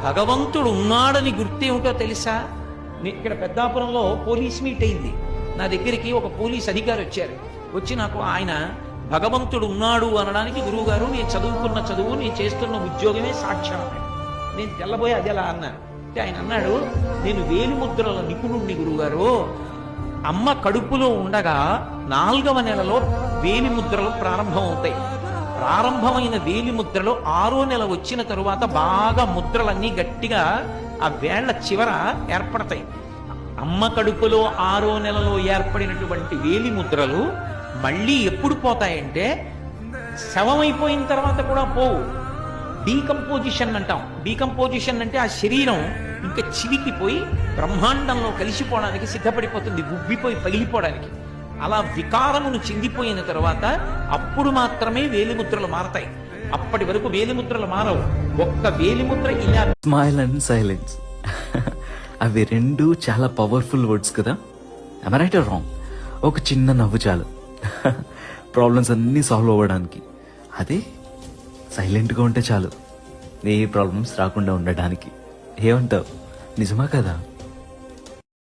భగవంతుడు ఉన్నాడని గుర్తేమిటో తెలుసా? ఇక్కడ పెద్దాపురంలో పోలీస్ మీట్ అయింది. నా దగ్గరికి ఒక పోలీస్ అధికారి వచ్చారు. వచ్చి నాకు ఆయన భగవంతుడు ఉన్నాడు అనడానికి, గురువుగారు నేను చదువుకున్న చదువు, నేను చేస్తున్న ఉద్యోగమే సాక్ష్యం అన్నాడు. నేను తెల్లబోయి అది ఎలా అన్నాను అంటే ఆయన అన్నాడు, నేను వేలిముద్రల నిపుణుణ్ణి గురువుగారు. అమ్మ కడుపులో ఉండగా 4వ నెలలో వేలిముద్రలు ప్రారంభం అవుతాయి. ప్రారంభమైన వేలిముద్రలు 6వ నెల వచ్చిన తరువాత బాగా ముద్రలన్నీ గట్టిగా ఆ వేళ్ల చివర ఏర్పడతాయి. అమ్మ కడుపులో 6వ నెలలో ఏర్పడినటువంటి వేలిముద్రలు మళ్ళీ ఎప్పుడు పోతాయంటే శవమైపోయిన తర్వాత కూడా పోవు. డీకంపోజిషన్ అంటాం. డీకంపోజిషన్ అంటే ఆ శరీరం ఇంకా చివికిపోయి బ్రహ్మాండంలో కలిసిపోవడానికి సిద్ధపడిపోతుంది, ఉబ్బిపోయి పగిలిపోవడానికి. అలా వికారమును చెందిపోయిన తర్వాత అప్పుడు మాత్రమే వేలిముద్రలు మారతాయి. అప్పటి వరకు వేలిముద్రలు మారవు. ఒక్క వేలిముద్ర ఇలా స్మైల్ అండ్ సైలెన్స్ అవి రెండు చాలా పవర్ఫుల్ వర్డ్స్ కదా. am I right or wrong? ఒక చిన్న నవ్వు చాలు ప్రాబ్లమ్స్ అన్నీ సాల్వ్ అవ్వడానికి. అదే సైలెంట్గా ఉంటే చాలు ఏ ప్రాబ్లమ్స్ రాకుండా ఉండడానికి. ఏమంటావు? నిజమా కదా?